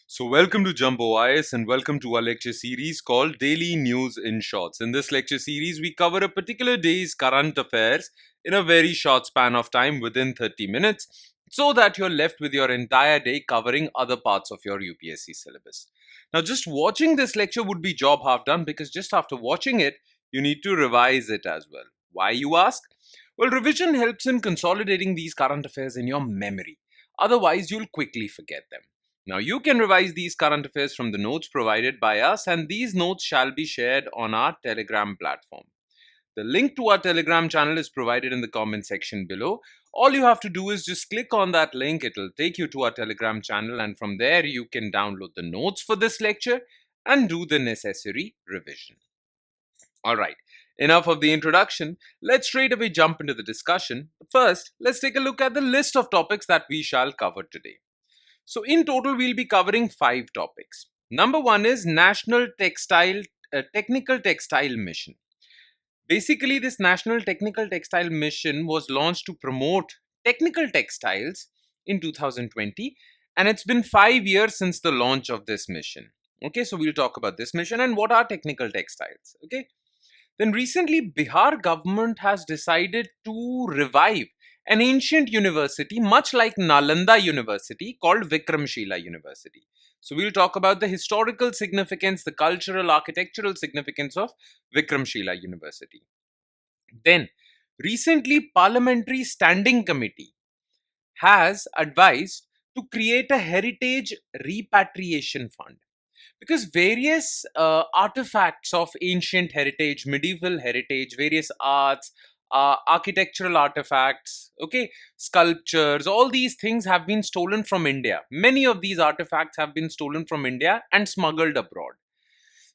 So, welcome to Jumbo IS and welcome to our lecture series called Daily News in Shorts. In this lecture series, we cover a particular day's current affairs in a very short span of time within 30 minutes so that you're left with your entire day covering other parts of your UPSC syllabus. Now, just watching this lecture would be job half done because just after watching it, you need to revise it as well. Why, you ask? Well, revision helps in consolidating these current affairs in your memory. Otherwise, you'll quickly forget them. Now, you can revise these current affairs from the notes provided by us, and these notes shall be shared on our Telegram platform. The link to our Telegram channel is provided in the comment section below. All you have to do is just click on that link. It'll take you to our Telegram channel, and from there, you can download the notes for this lecture and do the necessary revision. All right, enough of the introduction. Let's straight away jump into the discussion. First, let's take a look at the list of topics that we shall cover today. So in total, we'll be covering 5 topics. Number 1 is National Technical Textile Mission. Basically, this National Technical Textile Mission was launched to promote technical textiles in 2020, and it's been 5 years since the launch of this mission. Okay, so we'll talk about this mission and what are technical textiles. Okay, then recently, Bihar government has decided to revive an ancient university, much like Nalanda University, called Vikramshila University. So we'll talk about the historical significance, the cultural, architectural significance of Vikramshila University. Then, recently, Parliamentary Standing Committee has advised to create a heritage repatriation fund because various artifacts of ancient heritage, medieval heritage, various arts, architectural artifacts, okay, sculptures, all these things have been stolen from India. Many of these artifacts have been stolen from India and smuggled abroad.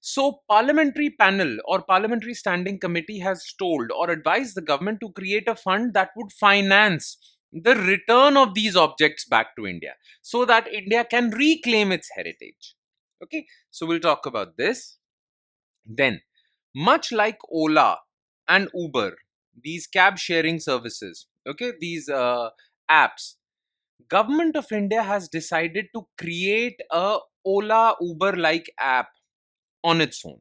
So, parliamentary panel or parliamentary standing committee has told or advised the government to create a fund that would finance the return of these objects back to India so that India can reclaim its heritage. Okay, so we'll talk about this. Then, much like Ola and Uber, these cab sharing services, okay, these apps, government of India has decided to create a Ola Uber like app on its own.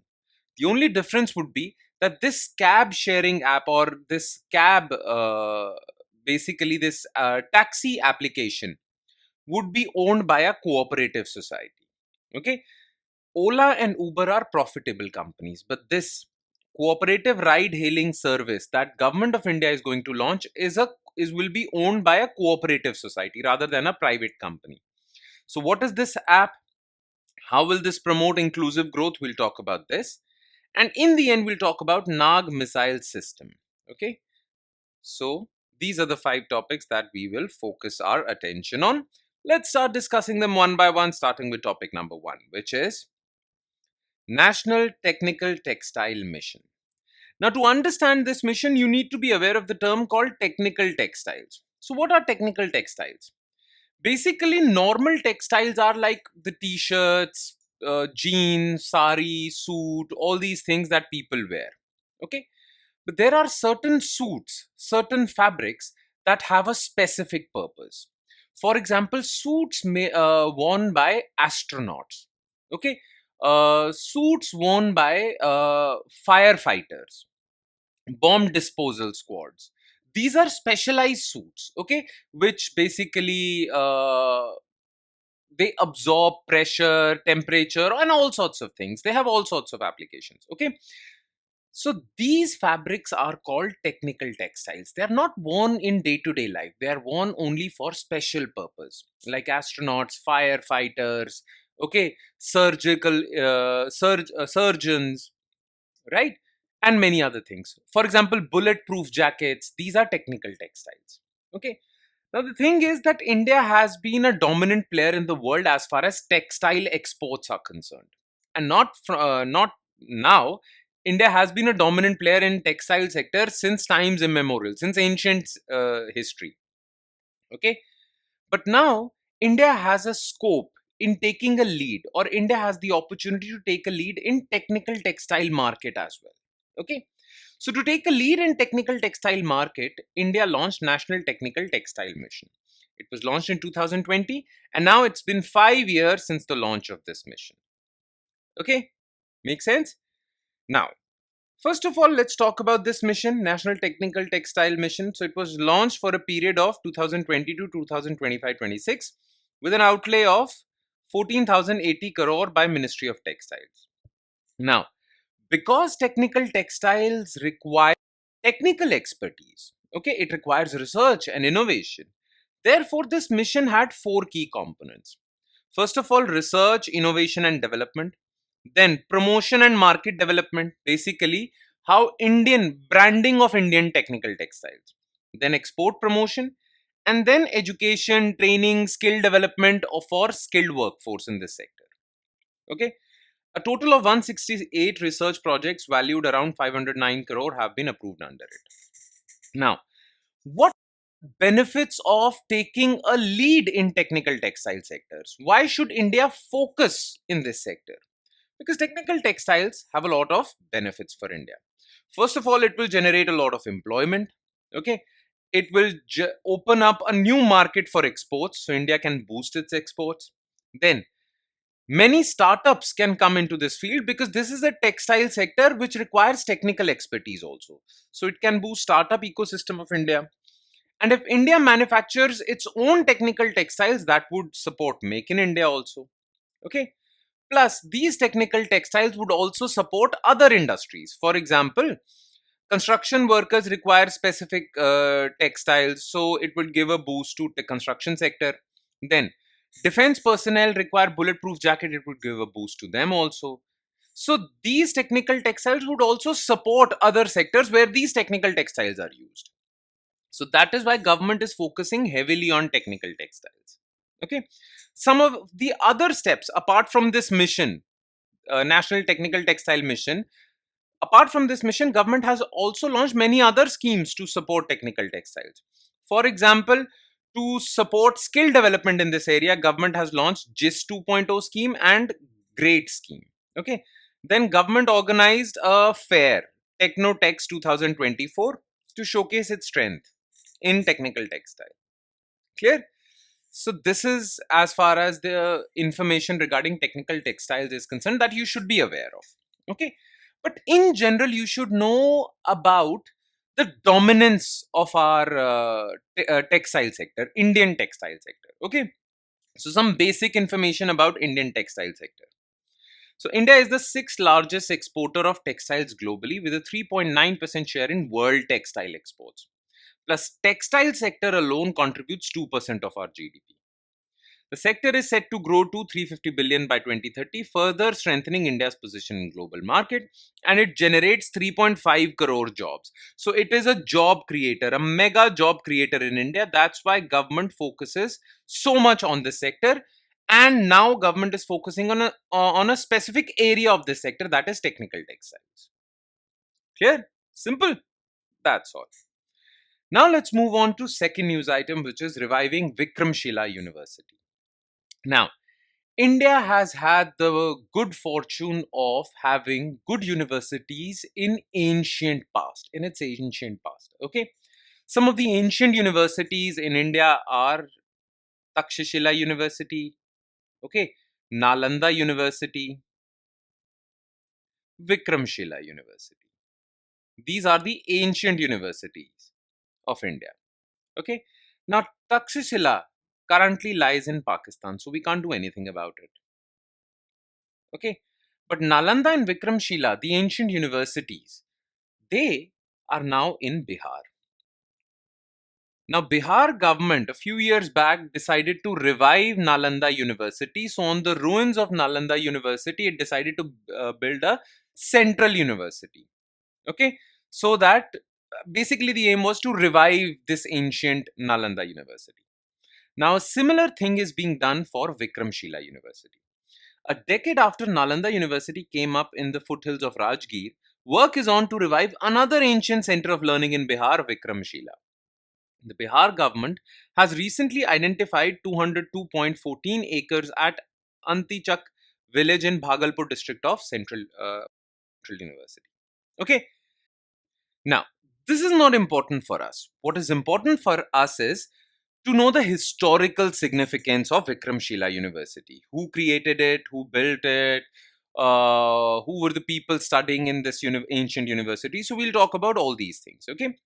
The only difference would be that this cab sharing app or this cab, basically this taxi application, would be owned by a cooperative society. Okay, Ola and Uber are profitable companies, but this cooperative ride hailing service that government of India is going to launch will be owned by a cooperative society rather than a private company. So what is this app? How will this promote inclusive growth? We'll talk about this. And in the end, we'll talk about Nag missile system. Okay. So these are the 5 topics that we will focus our attention on. Let's start discussing them one by one, starting with topic number 1, which is National Technical Textile Mission. Now, to understand this mission, you need to be aware of the term called technical textiles. So, what are technical textiles? Basically, normal textiles are like the t-shirts, jeans, sari, suit, all these things that people wear. Okay, but there are certain suits, certain fabrics that have a specific purpose. For example, suits worn by astronauts. Okay, suits worn by firefighters, bomb disposal squads. These are specialized suits, okay, which basically they absorb pressure, temperature, and all sorts of things. They have all sorts of applications, okay. So these fabrics are called technical textiles. They are not worn in day-to-day life. They are worn only for special purpose, like astronauts, firefighters, okay, surgeons, right? And many other things. For example, bulletproof jackets, these are technical textiles. Okay. Now, the thing is that India has been a dominant player in the world as far as textile exports are concerned. And not now, India has been a dominant player in textile sector since times immemorial, since ancient history. Okay. But now, India has a scope in taking a lead, or India has the opportunity to take a lead in technical textile market as well. Okay. So to take a lead in technical textile market, India launched National Technical Textile Mission. It was launched in 2020, and now it's been 5 years since the launch of this mission. Okay, make sense? Now, first of all, let's talk about this mission, National Technical Textile Mission. So it was launched for a period of 2020 to 2025-26 with an outlay of 14,080 crore by Ministry of Textiles. Now, because technical textiles require technical expertise, okay, it requires research and innovation. Therefore, this mission had four key components. First of all, research, innovation, and development. Then, promotion and market development, basically, how Indian branding of Indian technical textiles. Then, export promotion, and then education, training, skill development for skilled workforce in this sector. Okay, a total of 168 research projects valued around 509 crore have been approved under it. Now, what benefits of taking a lead in technical textile sectors? Why should India focus in this sector? Because technical textiles have a lot of benefits for India. First of all, it will generate a lot of employment. Okay, it will open up a new market for exports, so India can boost its exports. Then many startups can come into this field because this is a textile sector which requires technical expertise also. So it can boost startup ecosystem of India. And if India manufactures its own technical textiles, that would support Make in India also. Okay. Plus, these technical textiles would also support other industries. For example, construction workers require specific textiles, so it would give a boost to the construction sector. Then, defense personnel require bulletproof jacket, it would give a boost to them also. So, these technical textiles would also support other sectors where these technical textiles are used. So that is why government is focusing heavily on technical textiles. Okay, some of the other steps apart from this mission, National Technical Textile Mission, apart from this mission, government has also launched many other schemes to support technical textiles. For example, to support skill development in this area, government has launched GIS 2.0 scheme and GREAT scheme. Okay, then government organized a fair, Technotex 2024, to showcase its strength in technical textile. Clear? So this is as far as the information regarding technical textiles is concerned that you should be aware of. Okay, but in general you should know about the dominance of our textile sector, Indian textile sector. Okay, so some basic information about Indian textile sector. So India is the sixth largest exporter of textiles globally with a 3.9% share in world textile exports. Plus, textile sector alone contributes 2% of our GDP. The sector is set to grow to 350 billion by 2030, further strengthening India's position in global market, and it generates 3.5 crore jobs. So it is a job creator, a mega job creator in India. That's why government focuses so much on this sector. And now government is focusing on a specific area of this sector, that is technical textiles. Clear? Simple? That's all. Now let's move on to second news item, which is reviving Vikramshila University. Now, India has had the good fortune of having good universities in ancient past, in its ancient past. Okay, some of the ancient universities in India are Takshashila University, okay, Nalanda University, Vikramshila University. These are the ancient universities of India. Okay. Now, Takshashila currently lies in Pakistan, so we can't do anything about it. Okay. But Nalanda and Vikramshila, the ancient universities, they are now in Bihar. Now, Bihar government a few years back decided to revive Nalanda University. So, on the ruins of Nalanda University, it decided to build a central university. Okay. So that basically the aim was to revive this ancient Nalanda University. Now, a similar thing is being done for Vikramshila University. A decade after Nalanda University came up in the foothills of Rajgir, work is on to revive another ancient center of learning in Bihar, Vikramshila. The Bihar government has recently identified 202.14 acres at Antichak village in Bhagalpur district of Central University. Okay. Now, this is not important for us. What is important for us is to know the historical significance of Vikramshila University. Who created it? Who built it? Who were the people studying in this ancient university? So we'll talk about all these things. Okay.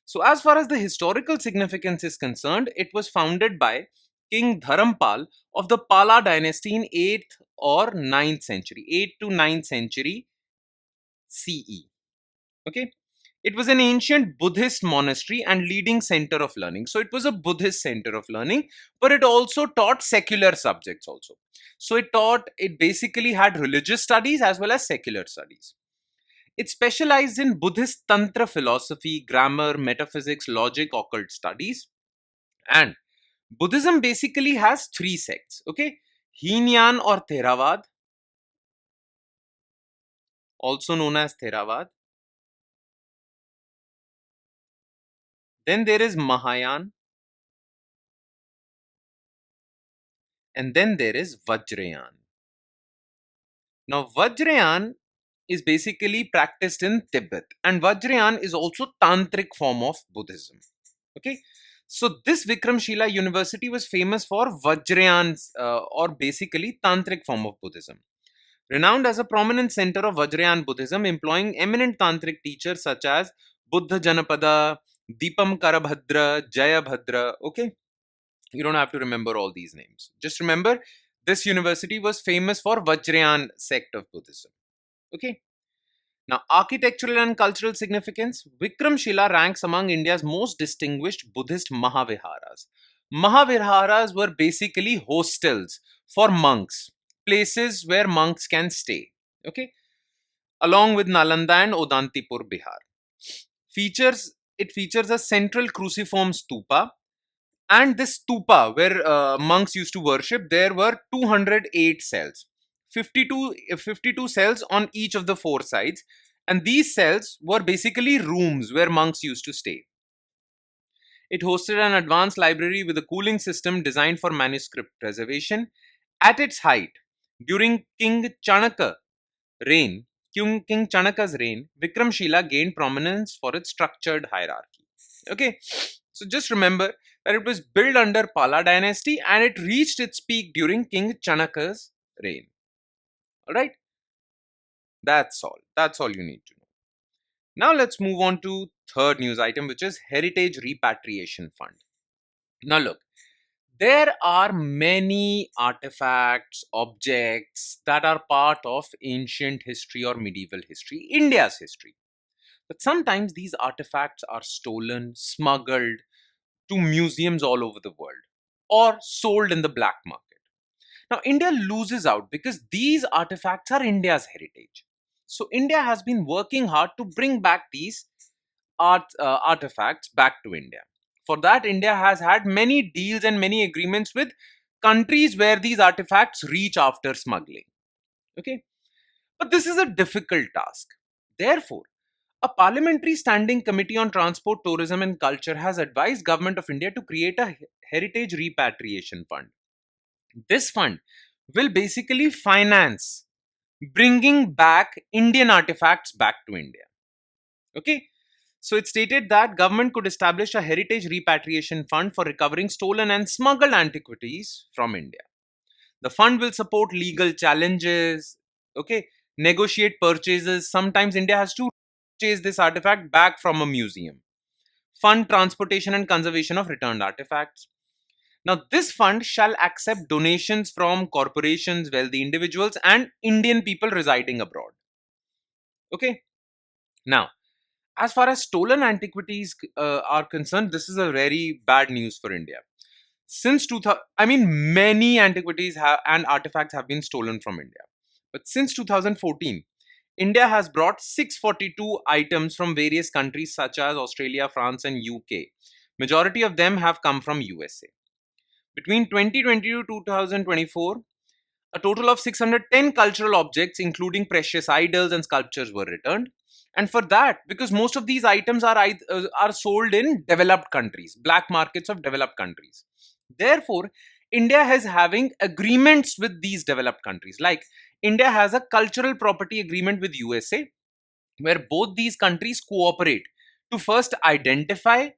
So as far as the historical significance is concerned, it was founded by King Dharampal of the Pala dynasty in 8th or 9th century, 8th to 9th century CE. Okay. It was an ancient Buddhist monastery and leading center of learning. So it was a Buddhist center of learning, but it also taught secular subjects also. So it basically had religious studies as well as secular studies. It specialized in Buddhist Tantra philosophy, grammar, metaphysics, logic, occult studies. And Buddhism basically has three sects, okay? Heenyan or Theravada, also known as Theravada. Then there is Mahayana, and then there is Vajrayana. Now, Vajrayana is basically practiced in Tibet, and Vajrayana is also tantric form of Buddhism. Okay, so this Vikramshila University was famous for Vajrayan's or basically tantric form of Buddhism. Renowned as a prominent center of Vajrayan Buddhism, employing eminent tantric teachers such as Buddha Janapada, Deepam Karabhadra, Jayabhadra. Okay, you don't have to remember all these names. Just remember this university was famous for Vajrayan sect of Buddhism. Okay. Now, architectural and cultural significance. Vikramshila ranks among India's most distinguished Buddhist Mahaviharas. Mahaviharas were basically hostels for monks, places where monks can stay. Okay, along with Nalanda and Odantipur, Bihar. It features a central cruciform stupa, and this stupa where monks used to worship, there were 208 cells, 52 cells on each of the four sides, and these cells were basically rooms where monks used to stay. It hosted an advanced library with a cooling system designed for manuscript preservation. At its height, during reign King Chanaka's reign, Vikramshila gained prominence for its structured hierarchy. Okay, so just remember that it was built under Pala dynasty and it reached its peak during King Chanaka's reign. Alright, that's all you need to know. Now let's move on to third news item, which is Heritage Repatriation Fund. Now look, there are many artifacts, objects that are part of ancient history or medieval history, India's history. But sometimes these artifacts are stolen, smuggled to museums all over the world, or sold in the black market. Now, India loses out because these artifacts are India's heritage. So, India has been working hard to bring back these artifacts back to India. For that, India has had many deals and many agreements with countries where these artifacts reach after smuggling. Okay, but this is a difficult task. Therefore, a parliamentary standing committee on transport, tourism and culture has advised Government of India to create a heritage repatriation fund. This fund will basically finance bringing back Indian artifacts back to India. Okay, so it stated that government could establish a heritage repatriation fund for recovering stolen and smuggled antiquities from India. The fund will support legal challenges, okay, negotiate purchases. Sometimes India has to purchase this artifact back from a museum, fund transportation and conservation of returned artifacts. Now, this fund shall accept donations from corporations, wealthy individuals, and Indian people residing abroad. Okay, now, as far as stolen antiquities are concerned, this is a very bad news for India. Since 2000, many antiquities and artifacts have been stolen from India. But since 2014, India has brought 642 items from various countries such as Australia, France, and UK. Majority of them have come from USA. Between 2020 to 2024, a total of 610 cultural objects, including precious idols and sculptures, were returned. And for that, because most of these items are sold in developed countries, black markets of developed countries. Therefore, India is having agreements with these developed countries. Like India has a cultural property agreement with USA, where both these countries cooperate to first identify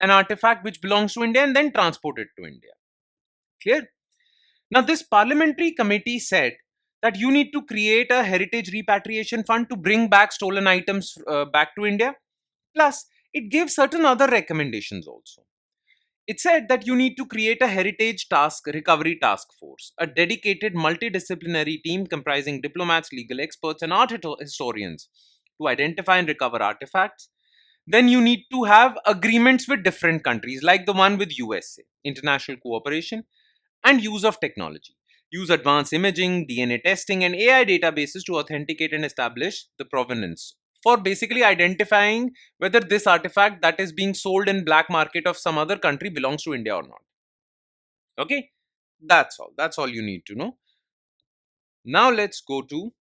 an artifact which belongs to India and then transport it to India. Clear? Now, this parliamentary committee said that you need to create a heritage repatriation fund to bring back stolen items back to India. Plus, it gave certain other recommendations also. It said that you need to create a heritage task recovery task force, a dedicated multidisciplinary team comprising diplomats, legal experts, and art historians to identify and recover artifacts. Then you need to have agreements with different countries, like the one with USA, international cooperation, and use of technology. Use advanced imaging, DNA testing, and AI databases to authenticate and establish the provenance for basically identifying whether this artifact that is being sold in black market of some other country belongs to India or not. Okay, that's all. That's all you need to know. Now let's go to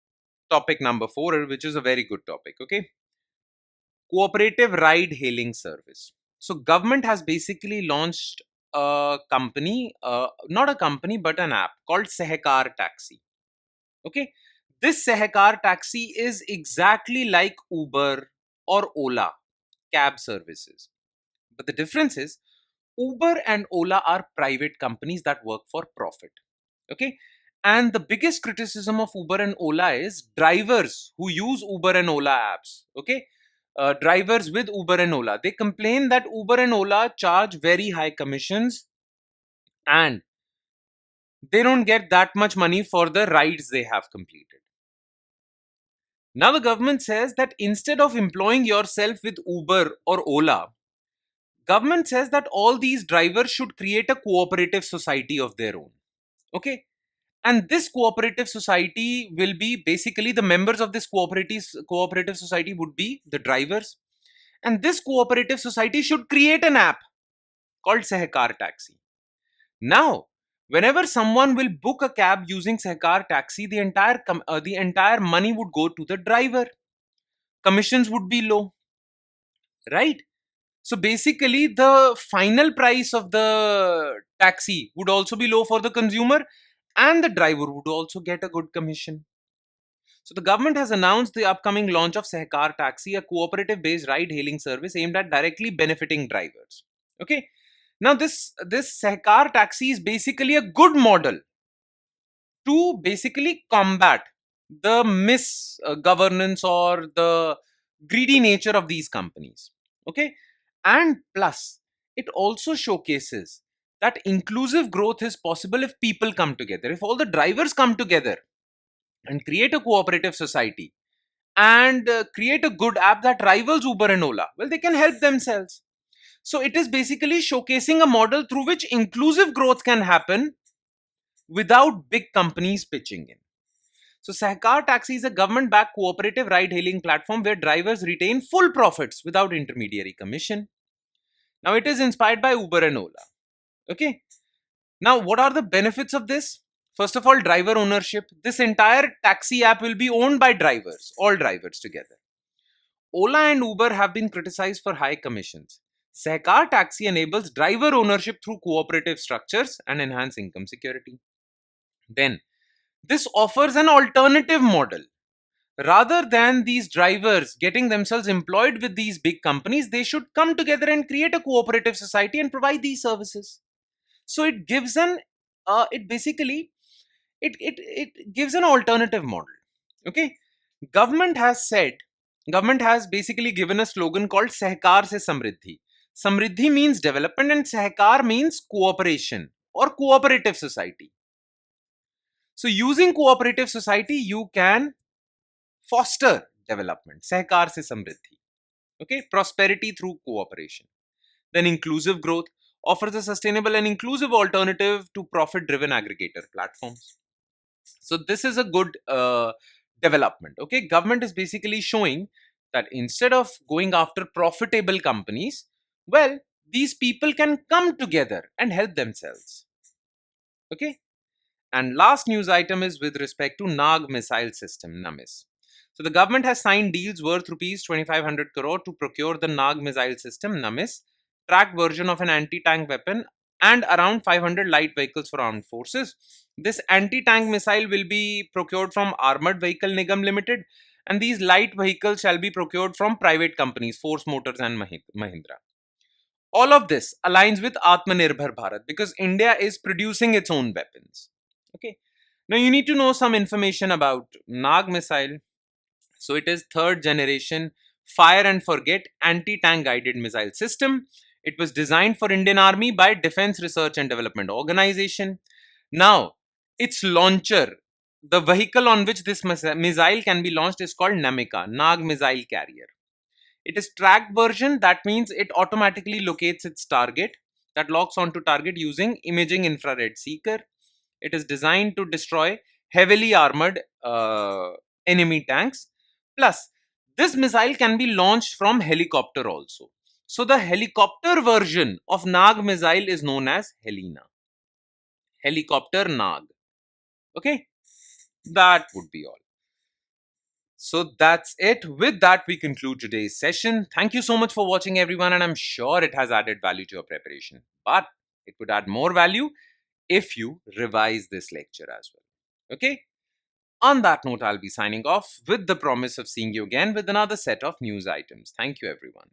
topic number 4, which is a very good topic. Okay, cooperative ride hailing service. So government has basically launched a company, not a company, but an app called Sehkar Taxi. Okay, this Sehkar Taxi is exactly like Uber or Ola cab services. But the difference is Uber and Ola are private companies that work for profit. Okay. And the biggest criticism of Uber and Ola is drivers who use Uber and Ola apps. Okay. Drivers with Uber and Ola, they complain that Uber and Ola charge very high commissions and they don't get that much money for the rides they have completed. Now the government says that instead of employing yourself with Uber or Ola, government says that all these drivers should create a cooperative society of their own. Okay. And this cooperative society will be basically the members of this cooperative society would be the drivers. And this cooperative society should create an app called Sehkar Taxi. Now, whenever someone will book a cab using Sehkar Taxi, the entire money would go to the driver. Commissions would be low, right? So basically, the final price of the taxi would also be low for the consumer, and the driver would also get a good commission. So the government has announced the upcoming launch of Sehkar Taxi, a cooperative-based ride-hailing service aimed at directly benefiting drivers. Okay. Now this Sehkar Taxi is basically a good model to basically combat the misgovernance or the greedy nature of these companies. Okay. And plus, it also showcases that inclusive growth is possible if people come together. If all the drivers come together and create a cooperative society and create a good app that rivals Uber and Ola, well, they can help themselves. So it is basically showcasing a model through which inclusive growth can happen without big companies pitching in. So Sehkar Taxi is a government-backed cooperative ride-hailing platform where drivers retain full profits without intermediary commission. Now it is inspired by Uber and Ola. Okay. Now what are the benefits of this? First of all, driver ownership. This entire taxi app will be owned by drivers, all drivers together. Ola and Uber have been criticized for high commissions. Sehkar Taxi enables driver ownership through cooperative structures and enhance income security. Then, this offers an alternative model. Rather than these drivers getting themselves employed with these big companies, they should come together and create a cooperative society and provide these services. So it gives it basically it gives an alternative model. Okay. Government has said, government has basically given a slogan called Sehkar se Samriddhi. Samriddhi means development and Sehkar means cooperation or cooperative society. So using cooperative society, you can foster development. Sehkar se Samriddhi. Okay, prosperity through cooperation. Then inclusive growth offers a sustainable and inclusive alternative to profit-driven aggregator platforms. So this is a good development. Okay, government is basically showing that instead of going after profitable companies, well, these people can come together and help themselves. Okay. And last news item is with respect to Nag missile system, NAMIS. So the government has signed deals worth rupees 2500 crore to procure the Nag missile system, NAMIS, tracked version of an anti-tank weapon, and around 500 light vehicles for armed forces. This anti-tank missile will be procured from Armored Vehicle Nigam Limited, and these light vehicles shall be procured from private companies, Force Motors and Mahindra. All of this aligns with Atmanirbhar Bharat because India is producing its own weapons. Okay. Now you need to know some information about Nag missile. So it is third generation fire and forget anti-tank guided missile system. It was designed for Indian Army by Defense Research and Development Organization. Now, its launcher, the vehicle on which this missile can be launched is called Namika, Nag Missile Carrier. It is tracked version, that means it automatically locates its target, that locks onto target using imaging infrared seeker. It is designed to destroy heavily armored enemy tanks. Plus, this missile can be launched from helicopter also. So the helicopter version of Nag missile is known as Helena. Helicopter Nag. Okay, that would be all. So that's it. With that, we conclude today's session. Thank you so much for watching, everyone, and I'm sure it has added value to your preparation. But it would add more value if you revise this lecture as well. Okay? On that note, I'll be signing off with the promise of seeing you again with another set of news items. Thank you, everyone.